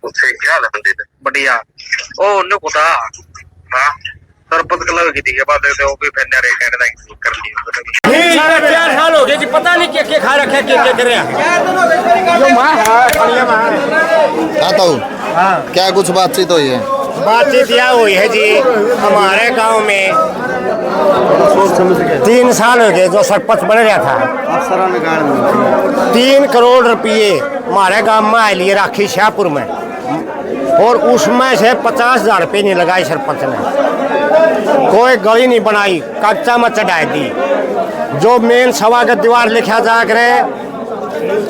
उससे क्या लंदे बढ़िया ओ ने कोता हां सरपंच क्लब की थी के बाद वो भी फैन रे कहने कर ली साढ़े 4 साल हो गए जी पता नहीं क्या खा रखा क्या कर रहा है जो मां आता हूँ। हाँ क्या कुछ बातचीत हुई है? बातचीत यह हुई है जी हमारे गांव में 3 साल हो गए जो सरपंच बन रहा था 3 करोड़ रुपये हमारे गांव में आए लिए राखी शाहपुर में और उसमें से 50,000 रुपये नहीं लगाए सरपंच ने। कोई गली नहीं बनाई कच्चा में चढ़ाई दी। जो मेन सभा का दीवार लिखा जा करे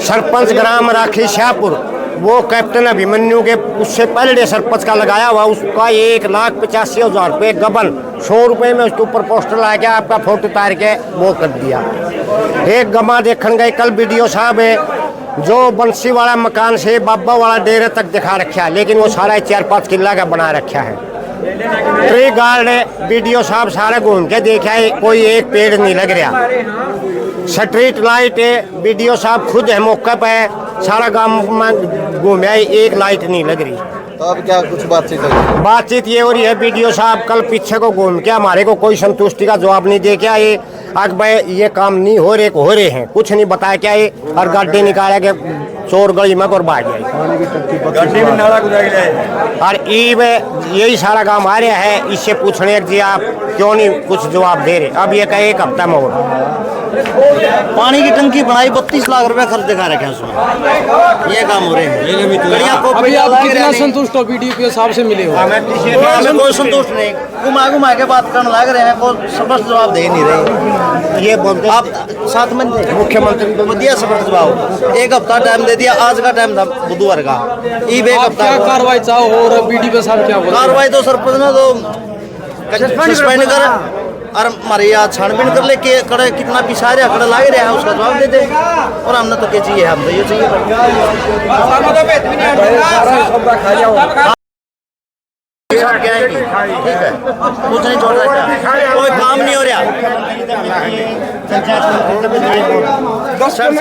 सरपंच ग्राम राखी शाहपुर वो कैप्टन अभिमन्यु के उससे पहले सरपंच का लगाया हुआ उसका 1,85,000 रुपये गबन 100 रुपये में उसके ऊपर पोस्टर लगा के आपका फोटो उतार के वो कर दिया। एक गमा देखने गए कल वीडियो साहब जो बंसी वाला मकान से बाबा वाला डेरे तक दिखा रखा है लेकिन वो सारा 4-5 किला का बना रखा है। ट्री गार्ड वीडियो साहब सारा घूम के देखा है कोई एक पेड़ नहीं लग रहा। स्ट्रीट लाइट वीडियो साहब खुद है मौके पे सारा गांव में घूमे एक लाइट नहीं लग रही। तो अब क्या कुछ बातचीत हुई? बातचीत ये हो रही है वीडियो साहब कल पीछे को घूम के हमारे को कोई संतुष्टि का जवाब नहीं दे क्या ये अब भाई ये काम नहीं हो रहे हैं कुछ नहीं बताया क्या ये और गाड़ी निकाला के चोर गली में और भाग गए और यही सारा काम आ रहा है। इससे पूछने जी आप क्यों नहीं कुछ जवाब दे रहे। अब ये का 1 हफ्ता में हो पानी की टंकी बनाई 32 लाख रुपए खर्च दिखा रखे हैं उसमें ये काम हो रहे हैं। अभी आप कितना संतुष्ट हो बीडीपी साहब से मिले हो? हमें कोई संतुष्ट नहीं घुमा के बात करने लग रहे हैं कोई स्पष्ट जवाब दे नहीं रहे। ये बोलते आप साथ में मुख्यमंत्री को दिया स्पष्ट जवाब 1 हफ्ता टाइम दे दिया। आज का टाइम था बुधवार का एक हफ्ता क्या कार्रवाई चाहो और बीडीपी साहब क्या बोल कार्रवाई तो सरपंच ने तो सस्पेंड कर और हमारे यहाँ छानबीन कर ले के कड़े कितना पिछा रहा कड़े लागे रहा है उसका जवाब दे दे और हमने तो क्या चाहिए हम तो ये चाहिए ठीक है कुछ नहीं छोड़ रहा कोई काम नहीं हो रहा। 10 दिन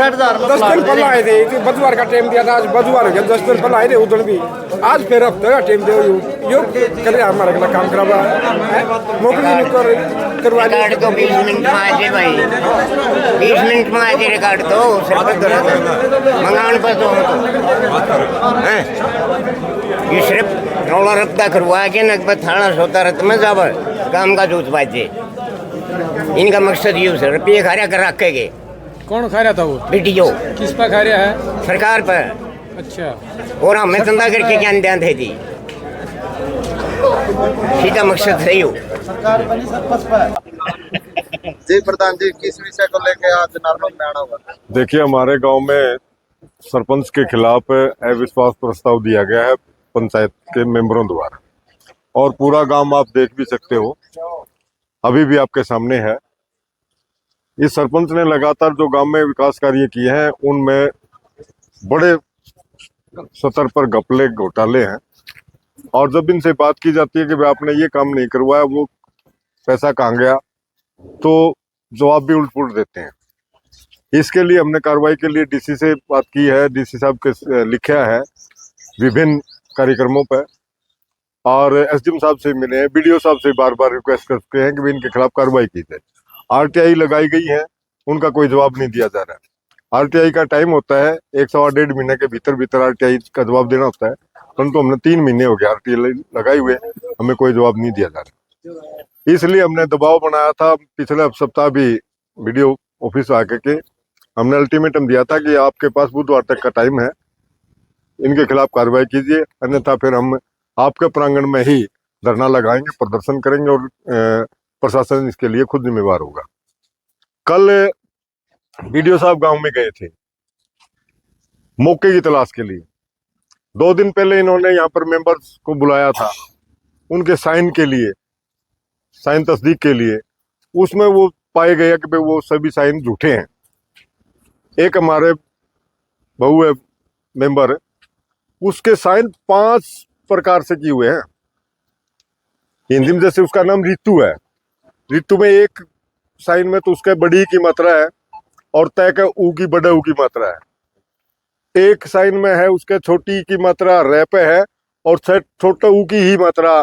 पहले आए थे बुधवार का टाइम दिया था आज बुधवार हो गया 10 दिन पहले आए थे उधर भी आज फिर हफ्ते का टाइम दे यो करे हमारा अगला काम करवा नौकरी नहीं करवा तो 20 मिनट में आ जाए भाई 20 मिनट में आ जाए रिकॉर्ड तो सिर्फ मंगाने पर तो ये सिर्फ रोला रफ्ता करवा के नकबा थाना सोता रत में जाब काम का जूत बाजे इनका मकसद ये सर रुपये खा रहा कर रखे के। कौन खा रहा था वो वीडियो किस पर खा रहा है? सरकार पर। अच्छा और हमें धंधा करके ज्ञान ध्यान थे जी सीधा मकसद सही हो। जी प्रधान जी किस विषय को लेके आज नॉर्मल में आना हुआ? देखिए हमारे गांव में सरपंच के खिलाफ अविश्वास प्रस्ताव दिया गया है पंचायत के मेंबरों द्वारा और पूरा गांव आप देख भी सकते हो अभी भी आपके सामने है। इस सरपंच ने लगातार जो गांव में विकास कार्य किए हैं उनमें बड़े स्तर पर घपले घोटाले हैं और जब इनसे बात की जाती है कि भाई आपने ये काम नहीं करवाया वो पैसा कहाँ गया तो जवाब भी उल्ट पुल्ट देते हैं। इसके लिए हमने कार्रवाई के लिए डीसी से बात की है। डीसी साहब के लिखा है विभिन्न कार्यक्रमों पर और एसडीएम साहब से मिले हैं। बीडीओ साहब से बार बार रिक्वेस्ट करते हैं कि भी इनके खिलाफ कार्रवाई की जाए। आरटीआई लगाई गई है उनका कोई जवाब नहीं दिया जा रहा है। आरटीआई का टाइम होता है 1 सवा 1.5 महीने के भीतर आरटीआई का जवाब देना होता है परंतु हमने 3 महीने हो गए आरटीआई लगाई हुए हमें कोई जवाब नहीं दिया जा रहा। इसलिए हमने दबाव बनाया था पिछले सप्ताह भी वीडियो ऑफिस आके के हमने अल्टीमेटम दिया था कि आपके पास बुधवार तक का टाइम है इनके खिलाफ कार्रवाई कीजिए अन्यथा फिर हम आपके प्रांगण में ही धरना लगाएंगे प्रदर्शन करेंगे और प्रशासन इसके लिए खुद जिम्मेवार होगा। कल बीडीओ साहब गांव में गए थे मौके की तलाश के लिए। 2 दिन पहले इन्होंने यहाँ पर मेंबर्स को बुलाया था उनके साइन के लिए साइन तस्दीक के लिए। उसमें वो पाए गया कि भाई वो सभी साइन झूठे हैं। एक हमारे बहू है मेंबर उसके साइन 5 प्रकार से किए हुए हैं। हिंदी में जैसे उसका नाम रितु है रितु में एक साइन में तो उसके बड़ी की मात्रा है और तय का ऊ की बड़े ऊ की मात्रा है। एक साइन में है उसके छोटी की मात्रा रे पे है और छोटा ऊ की ही मात्रा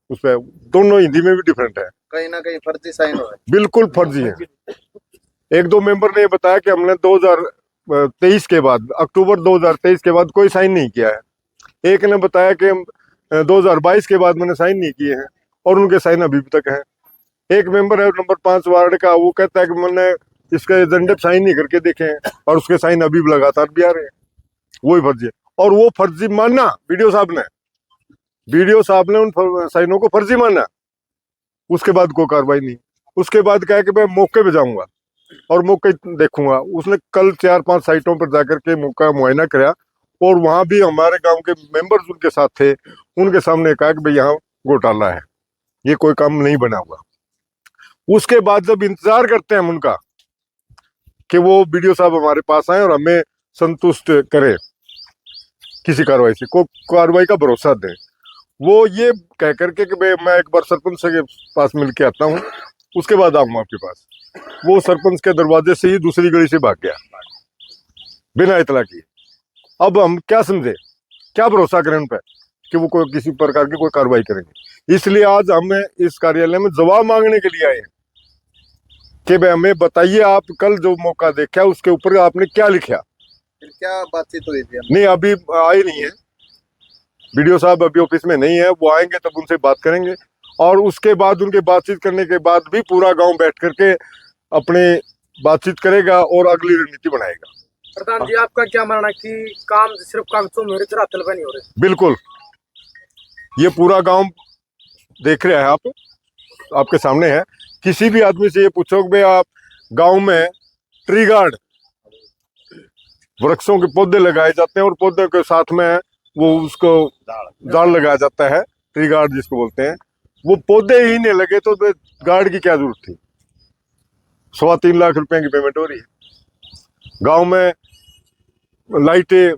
उस पे, दोनों हिंदी में भी डिफरेंट है, कहीं ना कहीं फर्जी साइन हो रहा है। बिल्कुल फर्जी है। एक दो मेंबर ने बताया कि हमने 2023 के बाद, अक्टूबर 2023 के बाद कोई साइन नहीं किया है। एक ने बताया कि 2022 के बाद मैंने साइन नहीं किए हैं और उनके साइन अभी तक हैं। एक मेंबर है नंबर 5 वार्ड का, वो कहता है कि मैंने इसके एजेंडे पे साइन नहीं करके देखे हैं और उसके साइन अभी भी लगातार भी आ रहे हैं। वही फर्जी है और वो फर्जी माना वीडियो साहब ने उन साइनों को फर्जी माना। उसके बाद कोई कार्रवाई नहीं। उसके बाद कहा कि मैं मौके पे जाऊंगा और मौके देखूंगा। उसने कल 4-5 साइटों पर जाकर के मौका मुआयना कराया और वहां भी हमारे गांव के मेंबर्स उनके साथ थे। उनके सामने कहा कि भाई यहाँ घोटाला है, ये कोई काम नहीं बना हुआ। उसके बाद जब इंतजार करते हैं हम उनका कि वो वीडियो साहब हमारे पास आए और हमें संतुष्ट करें किसी कार्रवाई से, को कार्रवाई का भरोसा दें, वो ये कह करके कि भाई मैं एक बार सरपंच के पास मिल के आता हूँ, उसके बाद आऊंगा आपके पास। वो सरपंच के दरवाजे से ही दूसरी गली से भाग गया बिना इतला किए। अब हम क्या समझे, क्या भरोसा करें उन पर कि वो कोई किसी प्रकार की कोई कार्रवाई करेंगे। इसलिए आज हम इस कार्यालय में जवाब मांगने के लिए आए हैं कि भाई हमें बताइए, आप कल जो मौका देखा उसके ऊपर आपने क्या लिखा। फिर क्या बातचीत हुई थी? नहीं, अभी आए नहीं है वीडियो साहब, अभी ऑफिस में नहीं है। वो आएंगे तब उनसे बात करेंगे और उसके बाद उनके बातचीत करने के बाद भी पूरा गांव बैठ करके अपने बातचीत करेगा और अगली रणनीति बनाएगा। प्रधान जी, आपका क्या मानना है कि काम सिर्फ कागजों में हो रहे, धरातल पे नहीं हो रहे? बिल्कुल, ये पूरा गांव देख रहे हैं आप, आपके सामने है। किसी भी आदमी से ये पूछो कि भाई आप गांव में ट्री गार्ड, वृक्षों के पौधे लगाए जाते हैं और पौधे के साथ में वो उसको जाल लगाया जाता है, ट्री गार्ड जिसको बोलते हैं। वो पौधे ही नहीं लगे तो गार्ड की क्या जरूरत थी? 3.25 लाख रुपए की पेमेंट हो रही है। गांव में लाइटें,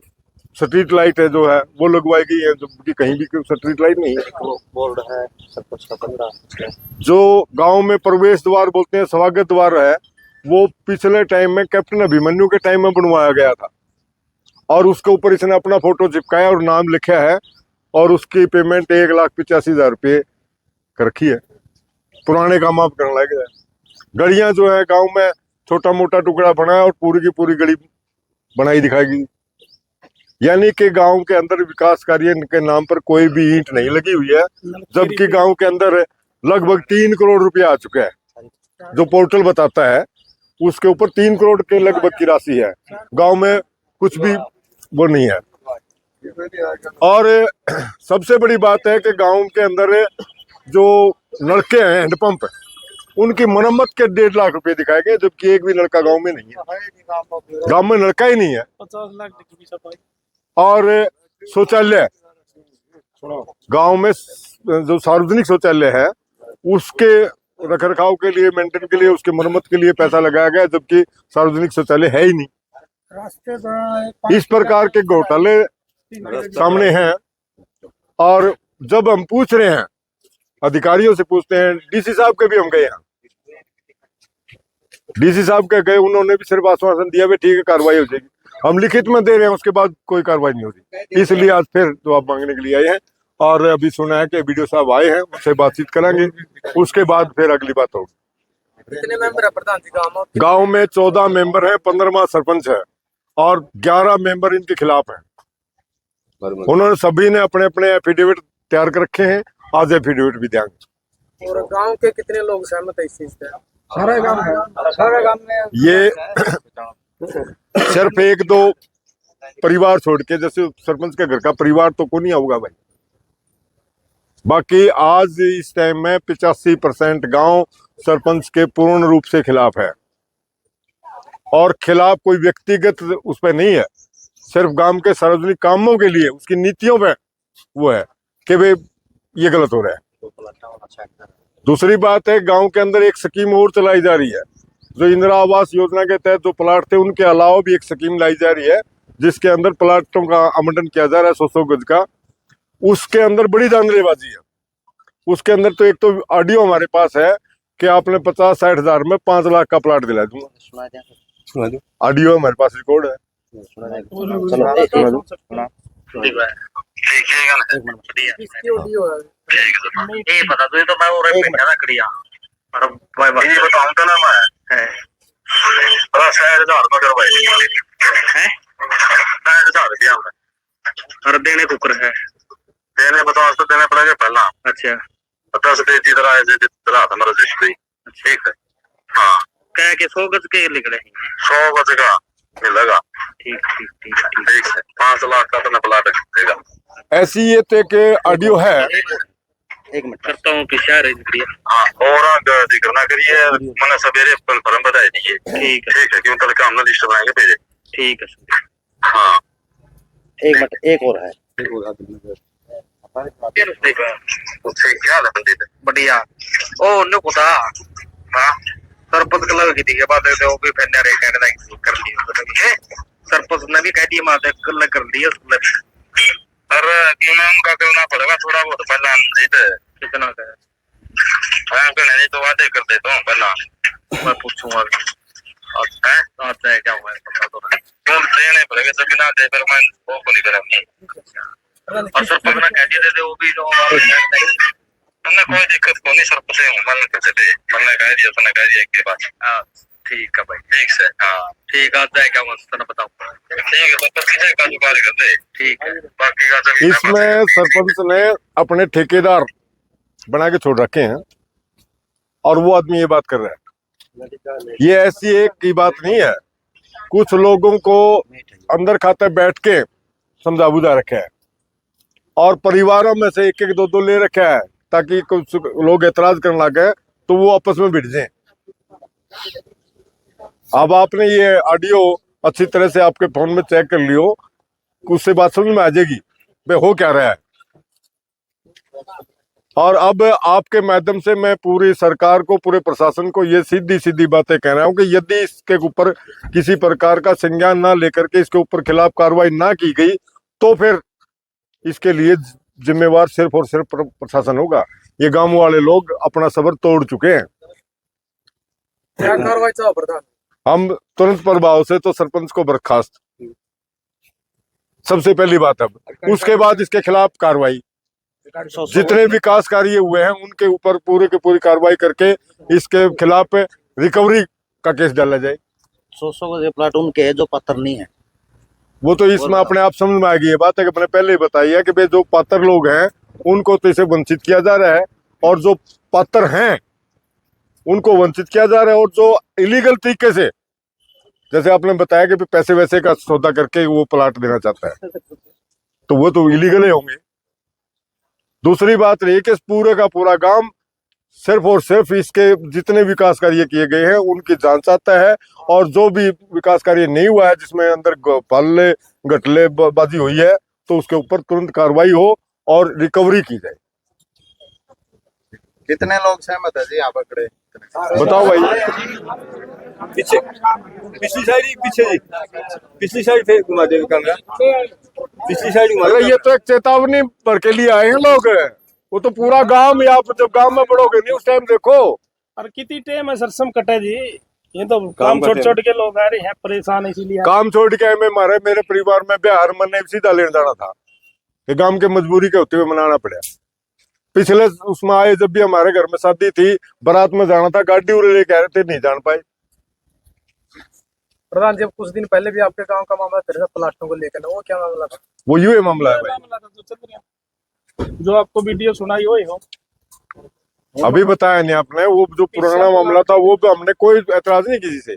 स्ट्रीट लाइट है जो है वो लगवाई गई है, जबकि कहीं भी स्ट्रीट लाइट नहीं है। बोर्ड है सब कुछ का 15। जो गांव में प्रवेश द्वार बोलते हैं, स्वागत द्वार है, वो पिछले टाइम में कैप्टन अभिमन्यु के टाइम में बनवाया गया था और उसके ऊपर इसने अपना फोटो चिपकाया और नाम लिखा है और उसकी पेमेंट 1,85,000 रुपये कर रखी है। पुराने काम आप करने लगे। गलियां जो है गांव में छोटा मोटा टुकड़ा बनाया और पूरी की पूरी गली बनाई दिखाएगी। यानी कि गांव के अंदर विकास कार्य के नाम पर कोई भी ईंट नहीं लगी हुई है, जबकि गांव के अंदर लगभग 3 करोड़ रुपया आ चुका है। जो पोर्टल बताता है उसके ऊपर 3 करोड़ के लगभग की राशि है। गांव में कुछ भी वो नहीं है। और सबसे बड़ी बात है कि गांव के अंदर जो नलके हैं, हैंडपंप, उनकी मरम्मत के 1.5 लाख रुपए दिखाए गए, जबकि एक भी नलका गांव में नहीं है। गांव में नलका ही नहीं है। 50 लाख की सफाई। और शौचालय, गांव में जो सार्वजनिक शौचालय है उसके रखरखाव के लिए, मेंटेन के लिए, उसके मरम्मत के लिए पैसा लगाया गया, जबकि सार्वजनिक शौचालय है ही नहीं। इस प्रकार के घोटाले सामने हैं। और जब हम पूछ रहे हैं, अधिकारियों से पूछते हैं, डीसी साहब के भी हम गए हैं, डीसी साहब के गए, उन्होंने भी सिर्फ आश्वासन दिया, ठीक है कार्रवाई हो जाएगी। हम लिखित में दे रहे हैं, उसके बाद कोई कार्रवाई नहीं हो रही। इसलिए आज फिर जवाब मांगने के लिए आए हैं और अभी सुना है कि वीडियो साहब आए हैं, उनसे बातचीत करेंगे, उसके बाद फिर अगली बात होगी। कितने मेंबर है प्रधान जी गाँव में? गांव में 14 मेंबर हैं, 15वां सरपंच है और 11 मेंबर इनके खिलाफ हैं। उन्होंने सभी ने अपने अपने एफिडेविट तैयार कर रखे हैं, आज एफिडेविट भी देंगे। और गांव के कितने लोग सहमत है इस चीज पे? सारे गांव में ये सिर्फ 1-2 परिवार छोड़ के, जैसे सरपंच के घर का परिवार तो को नहीं होगा भाई, बाकी आज इस टाइम में 85% गांव सरपंच के पूर्ण रूप से खिलाफ है। और खिलाफ कोई व्यक्तिगत उस पर नहीं है, सिर्फ गांव के सार्वजनिक कामों के लिए, उसकी नीतियों पे वो है कि भाई ये गलत हो रहा है। दूसरी बात है, गांव के अंदर एक स्कीम और चलाई जा रही है, जो इंदिरा आवास योजना के तहत जो प्लाट थे उनके अलावा भी एक स्कीम लाई जा रही है, जिसके अंदर प्लाटों का आवंटन किया जा रहा है 100 गज का। उसके अंदर बड़ी धांधलीबाजी है। उसके अंदर तो एक तो ऑडियो हमारे पास है कि आपने 50-60 हजार में 5 लाख का प्लाट दिला दूंगा। ऑडियो हमारे पास रिकॉर्ड है। देखिएगा ना बढ़िया किसकी ऑडियो है? ठीक है तो ये बता दो, ये तो मैं और पे ना कड़िया और भाई बस ये बताऊं तो ना मैं है और शायद 1000 रुपए करवाई है 1000 दिया हमने। और देने कुकर है देने बताओ तो देने पड़ेगा पहला। अच्छा 10 दे जी तरह ऐसे तरह हमारा रजिस्ट्री ठीक है। हाँ कह के 100 गज के निकले 100 गज का मिलेगा। ठीक ठीक ठीक ठीक है 5 लाख का तो प्लाट देगा। ऐसी ये तो एक ऑडियो है। एक मिनट करता हूँ पिछा रही। हाँ और जिक्र ना करिए मैंने सवेरे कंफर्म बता दीजिए। ठीक है क्यों कल का हमने लिस्ट बनाएंगे भेजे। ठीक है हाँ एक मिनट एक और है बढ़िया ओ उन्हें पता हाँ सरपंच क्लब की थी के बाद वो भी फैन रे कहने लगा कर लिया सरपंच ने भी कह दिया माते कल कर लिया अरे क्यों ना उनका करना पड़ेगा थोड़ा बहुत पहला जीत कितना का हाँ कहने तो वादे कर देता हूँ पहला मैं पूछूंगा है आता है क्या हुआ क्यों देने पड़ेगा सभी ना दे फिर मैं वो नहीं करूंगी और सरपंच ने कह दिया दे वो भी जो हमने कोई दिक्कत को नहीं सरपंच से मन कैसे दे हमने कह दिया उसने कह दिया के बाद हाँ ठीक है भाई ठीक से हाँ ठीक आता है क्या मस्त ना बताऊँ ठीक है तो किसी का जुगाड़ कर दे ठीक है बाकी का तो इसमें सरपंच ने अपने ठेकेदार बना के छोड़ रखे हैं और वो आदमी ये बात कर रहा है। ये ऐसी एक की बात नहीं है, कुछ लोगों को अंदर खाते बैठ के समझा बुझा रखा है और परिवारों में से एक एक दो दो ले रखा है ताकि कुछ लोग एतराज करने लगे तो वो आपस में भिड़ जाए। अब आपने ये ऑडियो अच्छी तरह से आपके फोन में चेक कर लियो, उससे बात समझ में आ जाएगी भाई हो क्या रहा है। और अब आपके माध्यम से मैं पूरी सरकार को पूरे प्रशासन को ये सीधी सीधी बातें कह रहा हूं कि यदि इसके ऊपर किसी प्रकार का संज्ञान ना लेकर के इसके ऊपर खिलाफ कार्रवाई ना की गई तो फिर इसके लिए जिम्मेवार सिर्फ और सिर्फ प्रशासन होगा। ये गांव वाले लोग अपना सब्र तोड़ चुके हैं। क्या कार्रवाई चाहो प्रधान? हम तुरंत प्रभाव से तो सरपंच को बर्खास्त सबसे पहली बात। अब उसके बाद इसके खिलाफ कार्रवाई, जितने विकास कार्य हुए हैं उनके ऊपर पूरे की पूरी कार्रवाई करके इसके खिलाफ रिकवरी का केस डाला जाए। 100 गज प्लाट उनके है जो पत्थर नहीं है। वो तो इसमें अपने आप समझ में आ गई ये बात है कि मैंने पहले ही बताई है कि भाई जो पात्र लोग हैं उनको तो इसे वंचित किया जा रहा है और जो पात्र हैं उनको वंचित किया जा रहा है और जो इलीगल तरीके से जैसे आपने बताया कि पैसे वैसे का सौदा करके वो प्लाट देना चाहता है तो वो तो इलीगल ही होंगे। दूसरी बात रही कि पूरे का पूरा गांव सिर्फ और सिर्फ इसके जितने विकास कार्य किए गए हैं उनकी जांच चाहता है और जो भी विकास कार्य नहीं हुआ है जिसमें अंदर पल्ले घटले बाजी हुई है तो उसके ऊपर तुरंत कार्रवाई हो और रिकवरी की जाए। कितने लोग सहमत है जी यहाँ पर खड़े? बताओ भाई। पीछे पिछली साइड ही पीछे जी पिछली साइड थे घुमा दे पिछली साइड घुमा। अरे ये तो एक चेतावनी भर के लिए आए हैं लोग, वो तो पूरा गांव आप जब गांव में बढ़ोगे नहीं उस टाइम देखो। और कितनी टाइम है सरसम कटे जी, ये तो काम छोड़ छोड़ के लोग आ रहे हैं परेशान इसीलिए। काम छोड़ के मेरे परिवार में बिहार मन सीधा लेने जाना था, ये गांव के मजबूरी के होते हुए मनाना पड़ा। पिछले उसमें आए जब भी हमारे घर में शादी थी बारात में जाना था, गाड़ी उड़े लेके आ रहे थे नहीं जान पाए। प्रधान जब कुछ दिन पहले भी आपके गांव का मामला तेरे प्लाटों को लेकर वो क्या मामला था? वो यूं मामला है भाई जो आपको वीडियो सुनाई हो अभी बताया नहीं आपने, वो जो पुराना मामला था वो भी हमने कोई एतराज नहीं किसी से,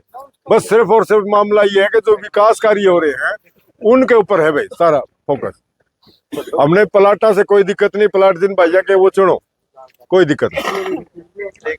बस सिर्फ और सिर्फ मामला ये है कि जो विकास कार्य हो रहे हैं उनके ऊपर है भाई सारा फोकस। हमने प्लाटा से कोई दिक्कत नहीं, प्लाट दिन भैया के वो चुनो कोई दिक्कत नहीं। ठीक है।